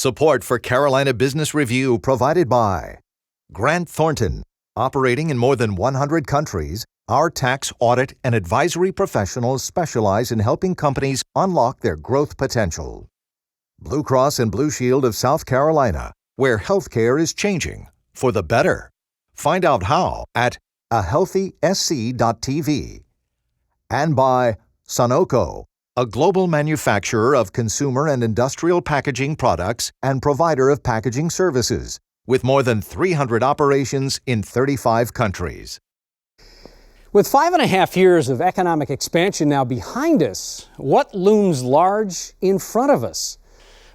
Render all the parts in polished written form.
Support for Carolina Business Review provided by Grant Thornton. Operating in more than 100 countries, our tax, audit, and advisory professionals specialize in helping companies unlock their growth potential. Blue Cross and Blue Shield of South Carolina, where healthcare is changing for the better. Find out how at ahealthysc.tv. And by Sunoco, a global manufacturer of consumer and industrial packaging products and provider of packaging services, with more than 300 operations in 35 countries. With 5.5 years of economic expansion now behind us, what looms large in front of us?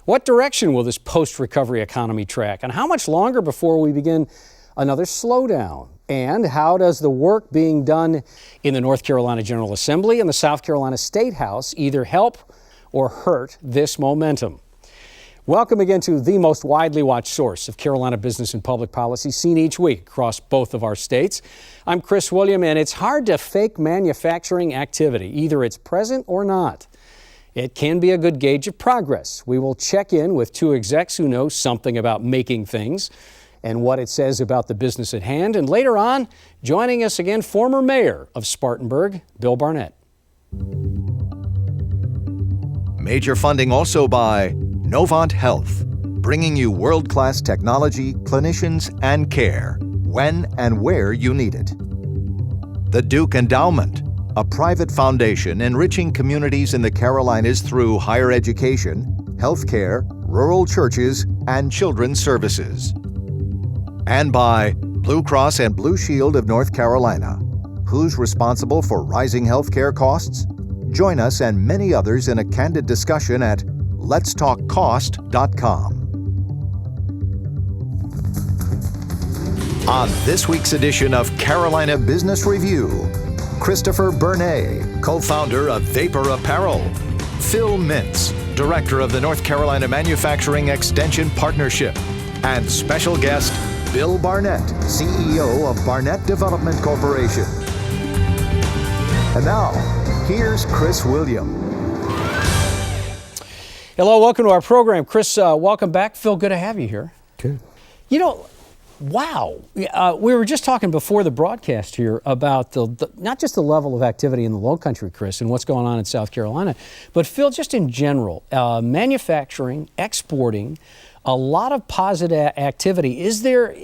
What direction will this post-recovery economy track? And how much longer before we begin another slowdown? And how does the work being done in the North Carolina General Assembly and the South Carolina State House either help or hurt this momentum? Welcome again to the most widely watched source of Carolina business and public policy seen each week across both of our states. I'm Chris William, and it's hard to fake manufacturing activity. Either it's present or not. It can be a good gauge of progress. We will check in with two execs who know something about making things and what it says about the business at hand. And later on, joining us again, former mayor of Spartanburg, Bill Barnet. Major funding also by Novant Health, bringing you world-class technology, clinicians, and care when and where you need it. The Duke Endowment, a private foundation enriching communities in the Carolinas through higher education, healthcare, rural churches, and children's services. And by Blue Cross and Blue Shield of North Carolina. Who's responsible for rising healthcare costs? Join us and many others in a candid discussion at letstalkcost.com. On this week's edition of Carolina Business Review, Christopher Bernat, co-founder of Vapor Apparel, Phil Mintz, director of the North Carolina Manufacturing Extension Partnership, and special guest Bill Barnet, CEO of Barnet Development Corporation. And now, here's Chris William. Hello, welcome to our program. Chris, welcome back. Phil, good to have you here. Good. You know, wow. We were just talking before the broadcast here about the not just the level of activity in the Lowcountry, Chris, and what's going on in South Carolina, but Phil, just in general, manufacturing, exporting, a lot of positive activity. Is there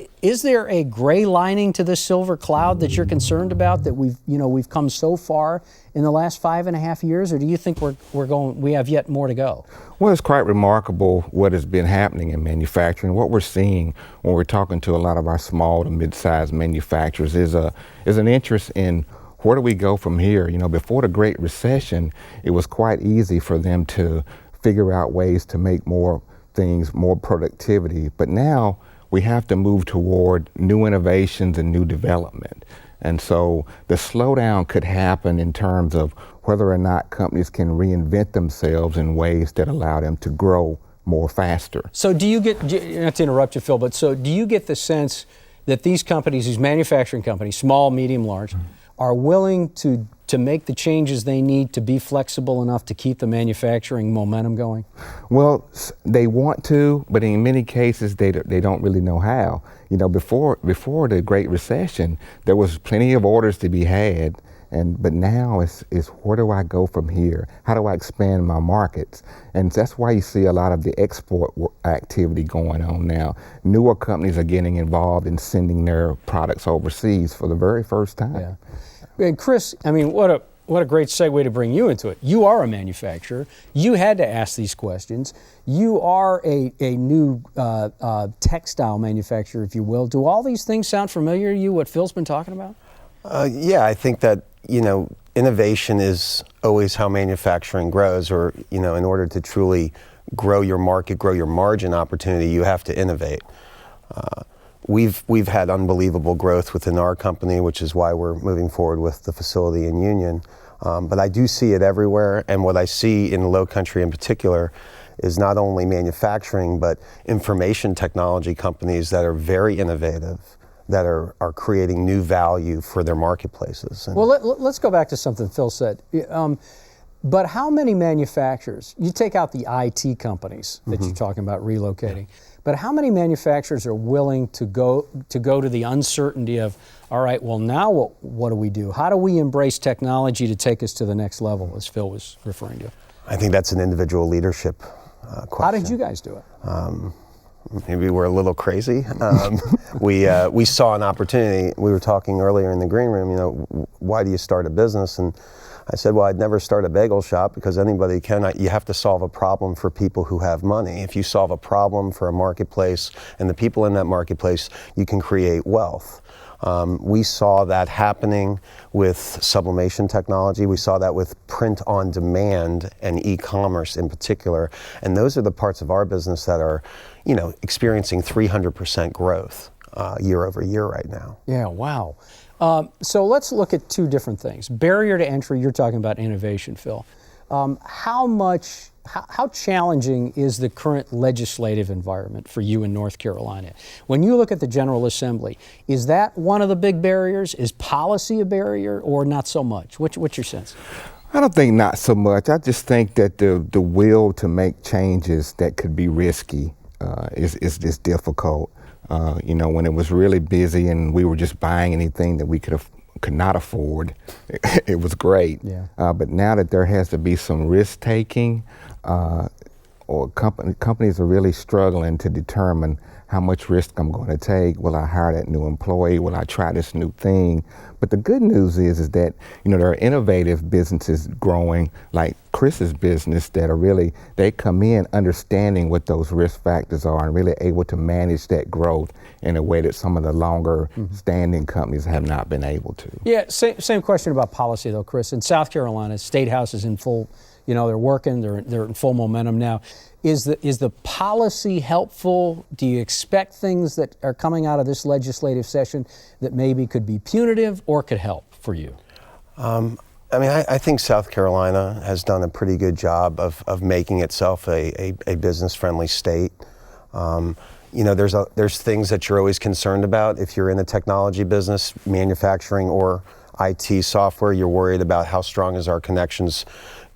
a gray lining to this silver cloud that you're concerned about, that we've come so far in the last 5.5 years, or do you think we have yet more to go? Well, it's quite remarkable what has been happening in manufacturing. What we're seeing when we're talking to a lot of our small to mid-sized manufacturers is an interest in where do we go from here. You know, before the Great Recession, it was quite easy for them to figure out ways to make more things, more productivity, but now we have to move toward new innovations and new development. And so the slowdown could happen in terms of whether or not companies can reinvent themselves in ways that allow them to grow more faster. So do you get, not to interrupt you, Phil, but so do you get the sense that these companies, these manufacturing companies, small, medium, large, are willing to make the changes they need to be flexible enough to keep the manufacturing momentum going? Well, they want to, but in many cases they don't really know how. You know, before the Great Recession, there was plenty of orders to be had, but now it's where do I go from here? How do I expand my markets? And that's why you see a lot of the export activity going on now. Newer companies are getting involved in sending their products overseas for the very first time. Yeah. And Chris, I mean, what a great segue to bring you into it. You are a manufacturer. You had to ask these questions. You are a new textile manufacturer, if you will. Do all these things sound familiar to you, what Phil's been talking about? Yeah, I think that, innovation is always how manufacturing grows, or, in order to truly grow your market, grow your margin opportunity, you have to innovate. We've had unbelievable growth within our company, which is why we're moving forward with the facility in Union. But I do see it everywhere, and what I see in the Lowcountry in particular is not only manufacturing, but information technology companies that are very innovative, that are creating new value for their marketplaces. Well, let's go back to something Phil said. But how many manufacturers, you take out the IT companies that you're talking about relocating, but how many manufacturers are willing to go to the uncertainty of, all right, well now what do we do? How do we embrace technology to take us to the next level, as Phil was referring to? I think that's an individual leadership question. How did you guys do it? Maybe we're a little crazy. We saw an opportunity. We were talking earlier in the green room, you know, why do you start a business? And I said, well, I'd never start a bagel shop because anybody can. You have to solve a problem for people who have money. If you solve a problem for a marketplace and the people in that marketplace, you can create wealth. We saw that happening with sublimation technology. We saw that with print on demand and e-commerce in particular. And those are the parts of our business that are, you know, experiencing 300% growth year over year right now. Yeah, wow. So let's look at two different things. Barrier to entry, you're talking about innovation, Phil. How challenging is the current legislative environment for you in North Carolina? When you look at the General Assembly, is that one of the big barriers? Is policy a barrier or not so much? What's your sense? I don't think not so much. I just think that the will to make changes that could be risky is difficult. You know, when it was really busy and we were just buying anything that we could not afford, it was great. Yeah. But now that there has to be some risk taking, or companies are really struggling to determine how much risk I'm going to take. Will I hire that new employee? Will I try this new thing? But the good news is that, you know, there are innovative businesses growing, like Chris's business, that are really, they come in understanding what those risk factors are and really able to manage that growth in a way that some of the longer standing companies have not been able to. Yeah, same question about policy though, Chris. In South Carolina, State House is in full, you know, they're working, they're in full momentum now. Is the policy helpful? Do you expect things that are coming out of this legislative session that maybe could be punitive or could help for you? I mean, I think South Carolina has done a pretty good job of making itself a business-friendly state. You know, there's things that you're always concerned about if you're in the technology business, manufacturing or IT software. You're worried about how strong is our connections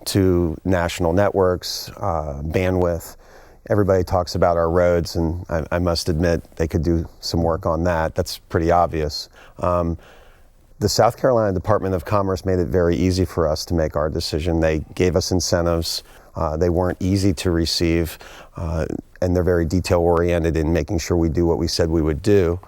to national networks, bandwidth. Everybody talks about our roads, and I must admit they could do some work on that. That's pretty obvious. The South Carolina Department of Commerce made it very easy for us to make our decision. They gave us incentives. They weren't easy to receive, and they're very detail-oriented in making sure we do what we said we would do.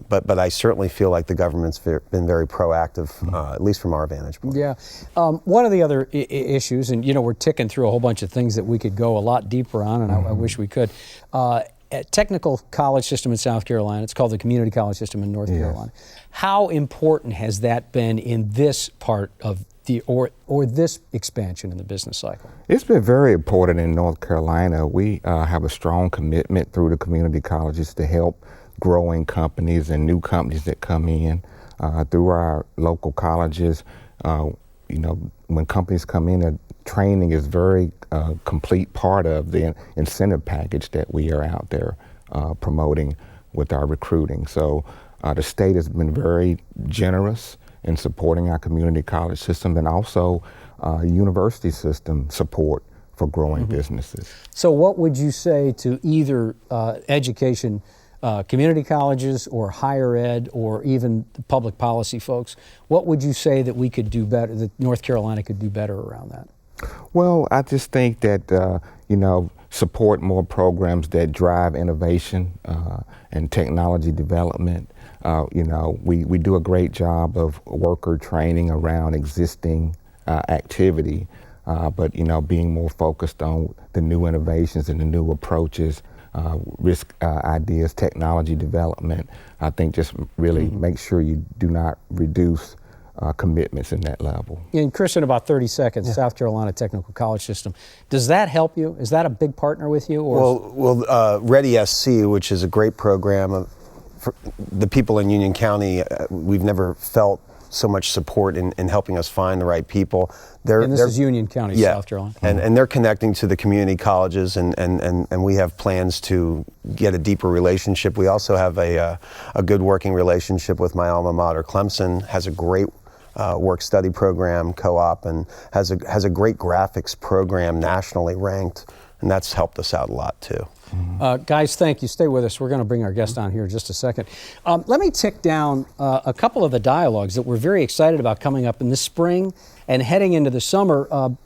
But I certainly feel like the government's been very proactive, at least from our vantage point. Yeah. One of the other issues, and you know, we're ticking through a whole bunch of things that we could go a lot deeper on, and I wish we could. Technical college system in South Carolina, it's called the community college system in North Carolina. How important has that been in this part of or this expansion in the business cycle? It's been very important in North Carolina. We have a strong commitment through the community colleges to help growing companies and new companies that come in through our local colleges. You know, when companies come in, training is very complete part of the incentive package that we are out there promoting with our recruiting. So the state has been very generous in supporting our community college system and also university system support for growing businesses. So what would you say to either education, community colleges or higher ed or even the public policy folks? What would you say that we could do better, that North Carolina could do better around that? Well, I just think that, you know, support more programs that drive innovation and technology development. You know, we do a great job of worker training around existing activity, but, you know, being more focused on the new innovations and the new approaches, risk ideas, technology development. I think just really make sure you do not reduce commitments in that level. And Chris, in about 30 seconds, South Carolina Technical College System, does that help you? Is that a big partner with you? Or Well, Ready SC, which is a great program, for the people in Union County, we've never felt so much support in helping us find the right people. And this is Union County, South Carolina. And they're connecting to the community colleges, and we have plans to get a deeper relationship. We also have a good working relationship with my alma mater. Clemson has a great work-study program, co-op, and has a great graphics program nationally ranked, and that's helped us out a lot too. Guys, thank you. Stay with us. We're going to bring our guest on here in just a second. Let me tick down a couple of the dialogues that we're very excited about coming up in the spring and heading into the summer.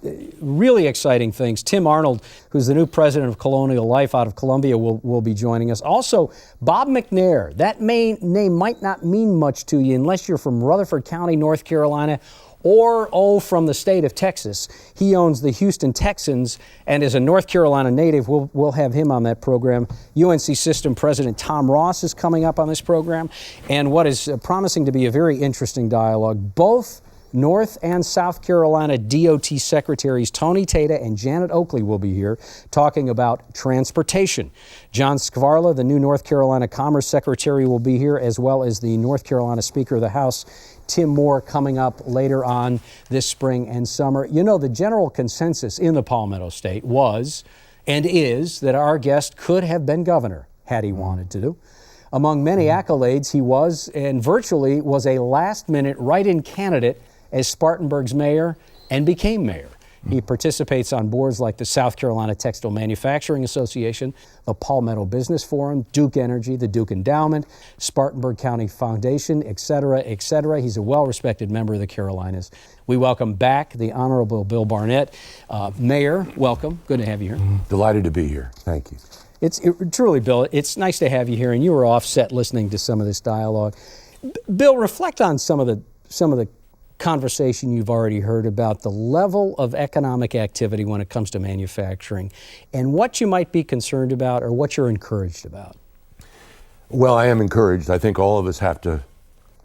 Really exciting things. Tim Arnold, who's the new president of Colonial Life out of Columbia, will be joining us. Also, Bob McNair. That name might not mean much to you unless you're from Rutherford County, North Carolina, or from the state of Texas. He owns the Houston Texans and is a North Carolina native. We'll have him on that program. UNC System President Tom Ross is coming up on this program. And what is promising to be a very interesting dialogue, both North and South Carolina DOT Secretaries Tony Tata and Janet Oakley will be here talking about transportation. John Skvarla, the new North Carolina Commerce Secretary, will be here, as well as the North Carolina Speaker of the House, Tim Moore, coming up later on this spring and summer. You know, the general consensus in the Palmetto State was and is that our guest could have been governor had he wanted to. Among many accolades, he was and virtually was a last-minute write-in candidate as Spartanburg's mayor and became mayor. He participates on boards like the South Carolina Textile Manufacturing Association, the Palmetto Business Forum, Duke Energy, the Duke Endowment, Spartanburg County Foundation, et cetera, et cetera. He's a well-respected member of the Carolinas. We welcome back the Honorable Bill Barnett. Mayor, welcome. Good to have you here. Delighted to be here. Thank you. Truly, Bill, it's nice to have you here, and you were offset listening to some of this dialogue. Bill, reflect on some of the conversation you've already heard about the level of economic activity when it comes to manufacturing and what you might be concerned about or what you're encouraged about. Well, I am encouraged. I think all of us have to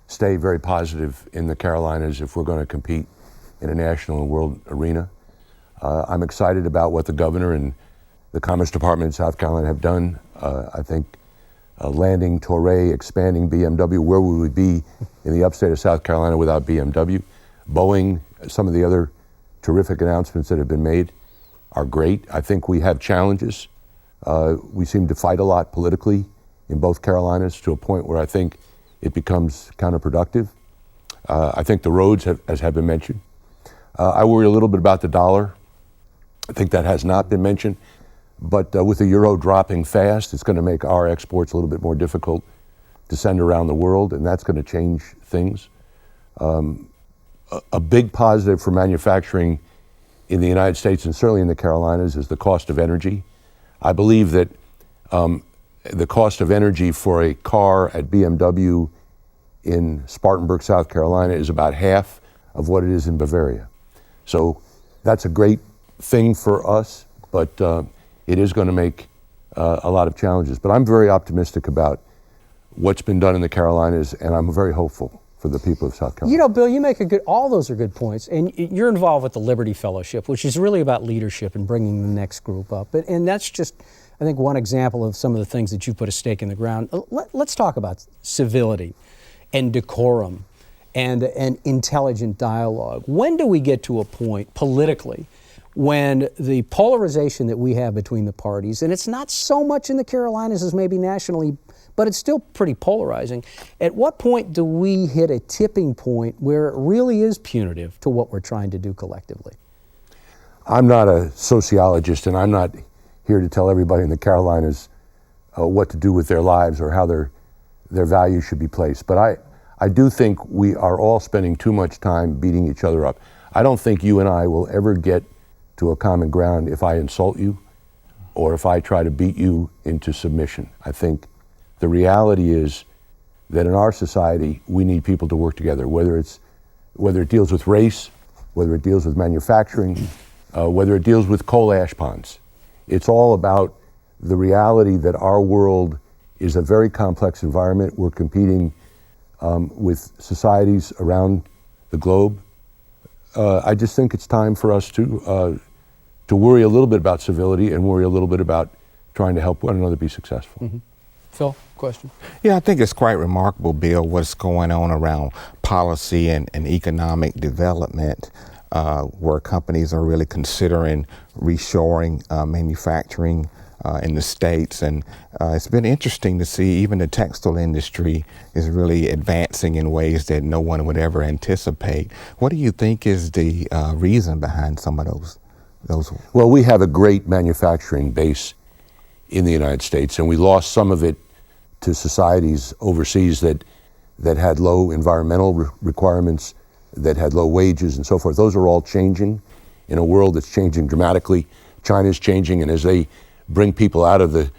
stay very positive in the Carolinas if we're going to compete in a national and world arena. I'm excited about what the governor and the Commerce Department in South Carolina have done. I think landing Toray, expanding BMW, where would we be in the upstate of South Carolina without BMW? Boeing, some of the other terrific announcements that have been made are great. I think we have challenges. We seem to fight a lot politically in both Carolinas to a point where I think it becomes counterproductive. I think the roads, as have been mentioned. I worry a little bit about the dollar. I think that has not been mentioned. But with the euro dropping fast, it's going to make our exports a little bit more difficult to send around the world, and that's going to change things. A big positive for manufacturing in the United States and certainly in the Carolinas is the cost of energy. I believe that the cost of energy for a car at BMW in Spartanburg, South Carolina is about half of what it is in Bavaria. So that's a great thing for us, but it is going to make a lot of challenges. But I'm very optimistic about what's been done in the Carolinas, and I'm very hopeful for the people of South Carolina. You know, Bill, you make all those are good points, and you're involved with the Liberty Fellowship, which is really about leadership and bringing the next group up. And that's just, I think, one example of some of the things that you put a stake in the ground. Let's talk about civility and decorum and intelligent dialogue. When do we get to a point politically when the polarization that we have between the parties, and it's not so much in the Carolinas as maybe nationally, but it's still pretty polarizing. At what point do we hit a tipping point where it really is punitive to what we're trying to do collectively? I'm not a sociologist, and I'm not here to tell everybody in the Carolinas what to do with their lives or how their values should be placed. But I do think we are all spending too much time beating each other up. I don't think you and I will ever get to a common ground if I insult you or if I try to beat you into submission. I think the reality is that in our society, we need people to work together, whether it deals with race, whether it deals with manufacturing, whether it deals with coal ash ponds. It's all about the reality that our world is a very complex environment. We're competing with societies around the globe. I just think it's time for us to worry a little bit about civility and worry a little bit about trying to help one another be successful. Mm-hmm. Phil, question? Yeah, I think it's quite remarkable, Bill, what's going on around policy and economic development, where companies are really considering reshoring manufacturing in the States. And it's been interesting to see even the textile industry is really advancing in ways that no one would ever anticipate. What do you think is the reason behind some of those? Well, we have a great manufacturing base in the United States, and we lost some of it to societies overseas that had low environmental requirements, that had low wages and so forth. Those are all changing in a world that's changing dramatically. China's changing, and as they bring people out of the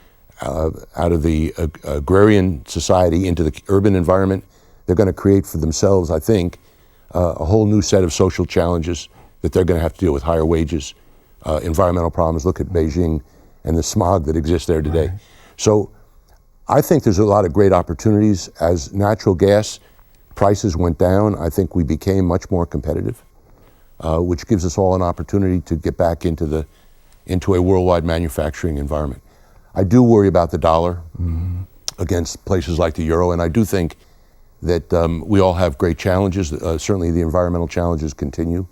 agrarian society into the urban environment, they're going to create for themselves, I think, a whole new set of social challenges that they're going to have to deal with: higher wages, environmental problems. Look at Beijing and the smog that exists there today. Right. So I think there's a lot of great opportunities. As natural gas prices went down, I think we became much more competitive, which gives us all an opportunity to get back into a worldwide manufacturing environment. I do worry about the dollar against places like the euro, and I do think that we all have great challenges. Certainly the environmental challenges continue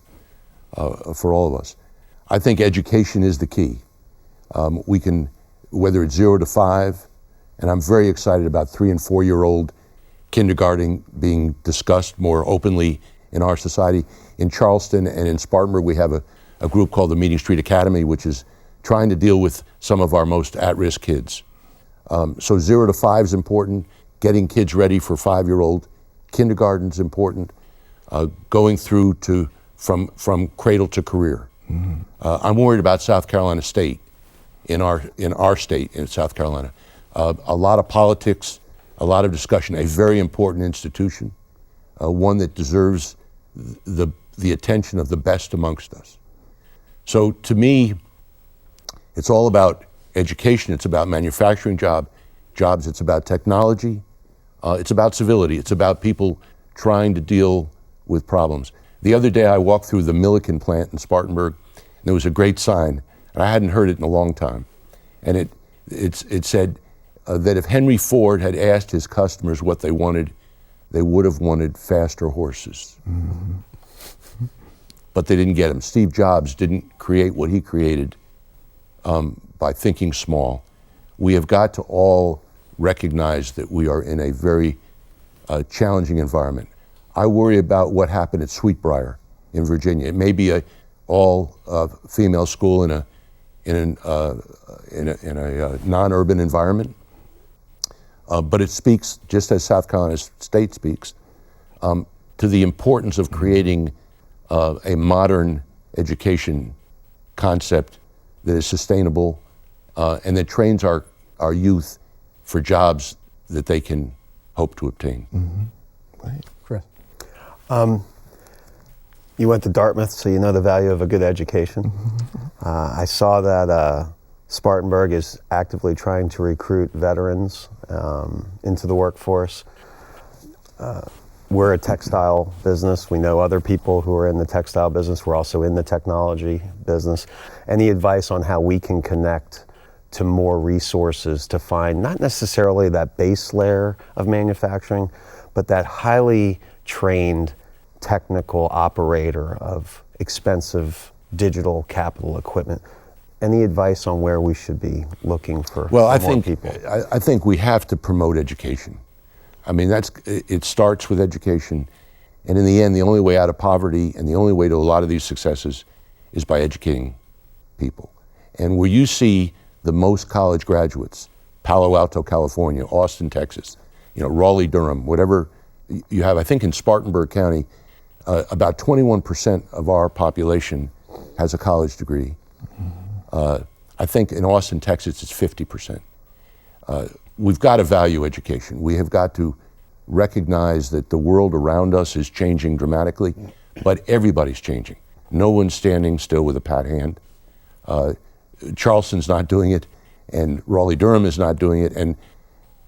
for all of us. I think education is the key. We can, whether it's 0 to 5, and I'm very excited about 3- and 4-year-old kindergarten being discussed more openly in our society. In Charleston and in Spartanburg, we have a group called the Meeting Street Academy, which is trying to deal with some of our most at-risk kids. So 0 to 5 is important. Getting kids ready for 5-year-old kindergarten is important. Going through to from cradle to career. I'm worried about South Carolina State. In our state, in South Carolina, a lot of politics, a lot of discussion. A very important institution, one that deserves the attention of the best amongst us. So to me, it's all about education. It's about manufacturing jobs. It's about technology. It's about civility. It's about people trying to deal with problems. The other day, I walked through the Milliken plant in Spartanburg, and there was a great sign, and I hadn't heard it in a long time. And it said that if Henry Ford had asked his customers what they wanted, they would have wanted faster horses. But they didn't get them. Steve Jobs didn't create what he created by thinking small. We have got to all recognize that we are in a very challenging environment. I worry about what happened at Sweetbriar in Virginia. It may be a all-female school in a non-urban environment, but it speaks, just as South Carolina State speaks, to the importance of creating a modern education concept that is sustainable and that trains our youth for jobs that they can hope to obtain. Right. Chris. You went to Dartmouth, so you know the value of a good education. I saw that Spartanburg is actively trying to recruit veterans into the workforce. We're a textile business. We know other people who are in the textile business. We're also in the technology business. Any advice on how we can connect to more resources to find not necessarily that base layer of manufacturing, but that highly trained technical operator of expensive digital capital equipment? Any advice on where we should be looking for more people? I think we have to promote education. I mean, it starts with education, and in the end, the only way out of poverty and the only way to a lot of these successes is by educating people. And where you see the most college graduates, Palo Alto, California, Austin, Texas, Raleigh, Durham, whatever you have. I think in Spartanburg County, about 21% of our population has a college degree. I think in Austin, Texas, it's 50%. We've got to value education. We have got to recognize that the world around us is changing dramatically, but everybody's changing. No one's standing still with a pat hand. Charleston's not doing it, and Raleigh-Durham is not doing it. And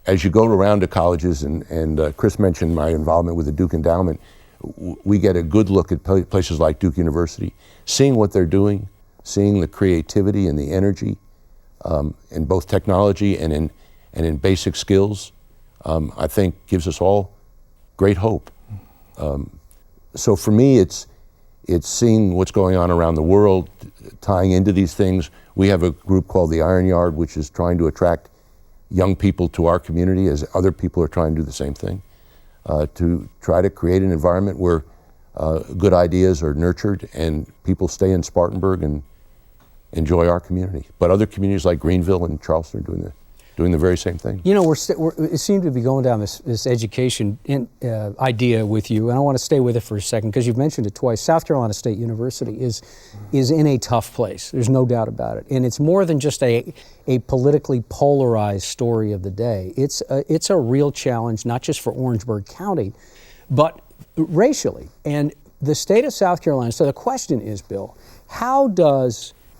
as you go around to colleges, and Chris mentioned my involvement with the Duke Endowment, we get a good look at places like Duke University, seeing what they're doing, seeing the creativity and the energy in both technology and in basic skills, I think gives us all great hope. So for me, it's It's seeing what's going on around the world, tying into these things. We have a group called the Iron Yard, which is trying to attract young people to our community as other people are trying to do the same thing, to try to create an environment where good ideas are nurtured and people stay in Spartanburg and enjoy our community. But other communities like Greenville and Charleston are doing the very same thing. You know, it seems to be going down this education idea with you, and I want to stay with it for a second because you've mentioned it twice. South Carolina State University is in a tough place. There's no doubt about it, and it's more than just a politically polarized story of the day. It's a real challenge, not just for Orangeburg County, but racially. And the state of South Carolina. So the question is, Bill,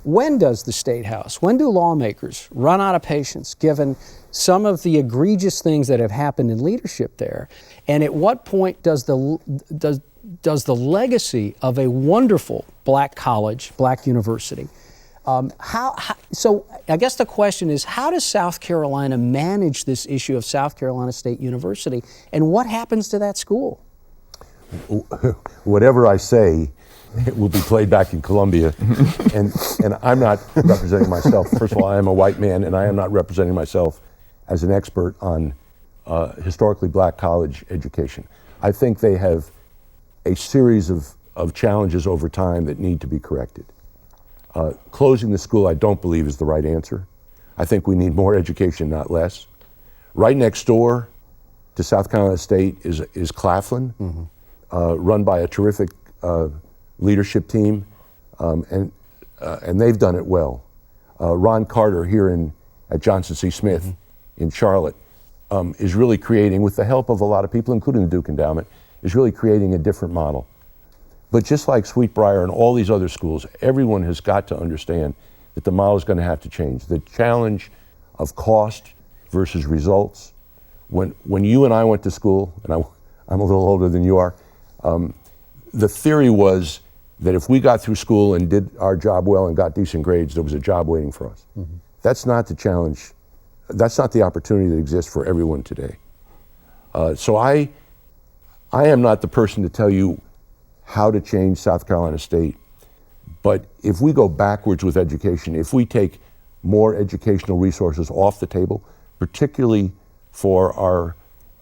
when does the State House, when do lawmakers run out of patience given some of the egregious things that have happened in leadership there? And at what point does the legacy of a wonderful black college, black university, so I guess the question is, how does South Carolina manage this issue of South Carolina State University, and what happens to that school? Whatever I say, it will be played back in Columbia, and I'm not representing myself. First of all, I am a white man, and I am not representing myself as an expert on historically black college education. I think they have a series of challenges over time that need to be corrected. Closing the school, I don't believe, is the right answer. I think we need more education, not less. Right next door to South Carolina State is Claflin, run by a terrific leadership team, and they've done it well. Ron Carter here at Johnson C. Smith in Charlotte is really creating, with the help of a lot of people, including the Duke Endowment, is really creating a different model. But just like Sweetbriar and all these other schools, everyone has got to understand that the model is going to have to change. The challenge of cost versus results. When you and I went to school, and I'm a little older than you are, the theory was that if we got through school and did our job well and got decent grades, there was a job waiting for us. That's not the challenge. That's not the opportunity that exists for everyone today. So I am not the person to tell you how to change South Carolina State, but if we go backwards with education, if we take more educational resources off the table, particularly for our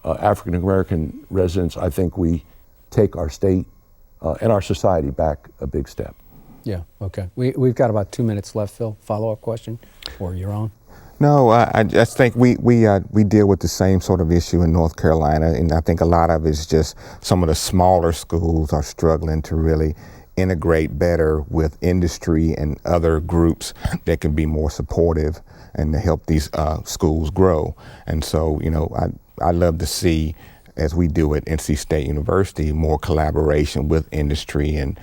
African American residents, I think we take our state and our society back a big step. Yeah, okay. We've got about 2 minutes left, Phil. Follow-up question, or your own? No, I just think we deal with the same sort of issue in North Carolina, and I think a lot of it is just some of the smaller schools are struggling to really integrate better with industry and other groups that can be more supportive and to help these schools grow. And so, you know, I love to see, as we do at NC State University, more collaboration with industry and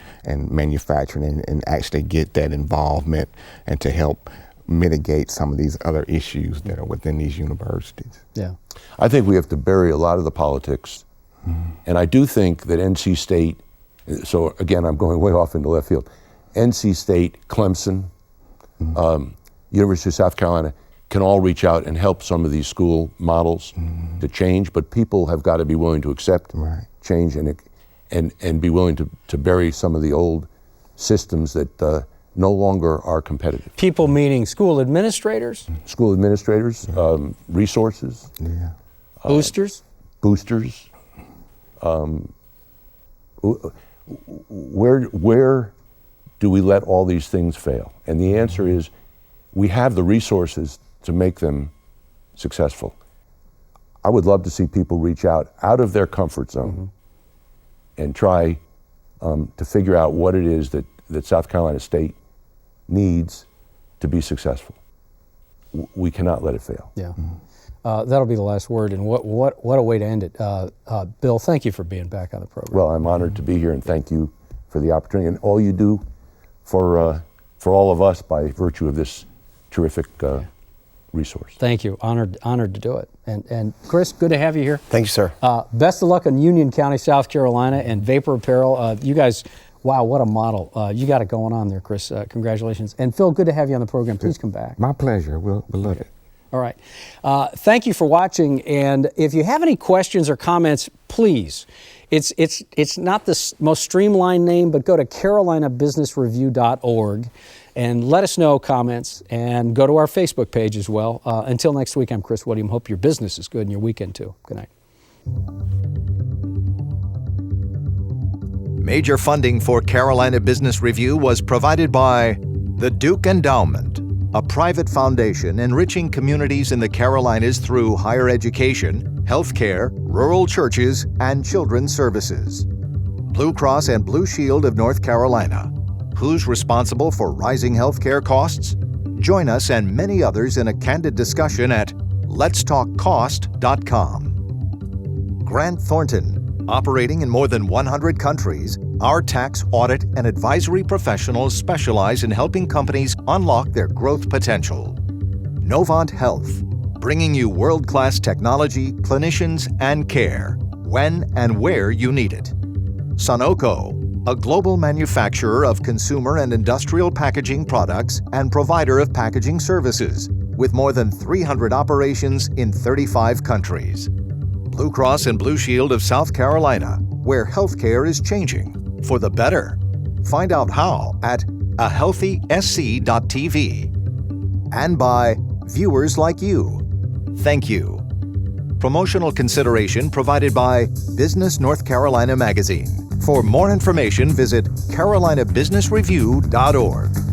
manufacturing and actually get that involvement and to help mitigate some of these other issues that are within these universities. Yeah. I think we have to bury a lot of the politics. And I do think that NC State, so again, I'm going way off into left field, NC State, Clemson, University of South Carolina, can all reach out and help some of these school models to change, but people have got to be willing to accept change and be willing to bury some of the old systems that no longer are competitive. People meaning school administrators? School administrators, resources. Boosters? Boosters. Where do we let all these things fail? And the answer is, we have the resources to make them successful. I would love to see people reach out of their comfort zone and try to figure out what it is that South Carolina State needs to be successful. We cannot let it fail. Yeah. That'll be the last word, and what a way to end it. Bill, thank you for being back on the program. Well, I'm honored to be here, and thank you for the opportunity and all you do for all of us by virtue of this terrific resource. Thank you. Honored to do it. And Chris, good to have you here. Thank you, sir. Best of luck in Union County, South Carolina, and Vapor Apparel. You guys, wow, what a model. You got it going on there, Chris. Congratulations. And Phil, good to have you on the program. Please come back. My pleasure. We'll love it. All right. Thank you for watching. And if you have any questions or comments, please It's not the most streamlined name, but go to carolinabusinessreview.org and let us know comments, and go to our Facebook page as well. Until next week, I'm Chris William. Hope your business is good and your weekend too. Good night. Major funding for Carolina Business Review was provided by the Duke Endowment, a private foundation enriching communities in the Carolinas through higher education, healthcare, rural churches, and children's services. Blue Cross and Blue Shield of North Carolina. Who's responsible for rising healthcare costs? Join us and many others in a candid discussion at letstalkcost.com. Grant Thornton. Operating in more than 100 countries, our tax, audit, and advisory professionals specialize in helping companies unlock their growth potential. Novant Health, bringing you world-class technology, clinicians, and care, when and where you need it. Sunoco, a global manufacturer of consumer and industrial packaging products and provider of packaging services, with more than 300 operations in 35 countries. Blue Cross and Blue Shield of South Carolina, where healthcare is changing for the better. Find out how at ahealthysc.tv. And by viewers like you. Thank you. Promotional consideration provided by Business North Carolina Magazine. For more information, visit carolinabusinessreview.org.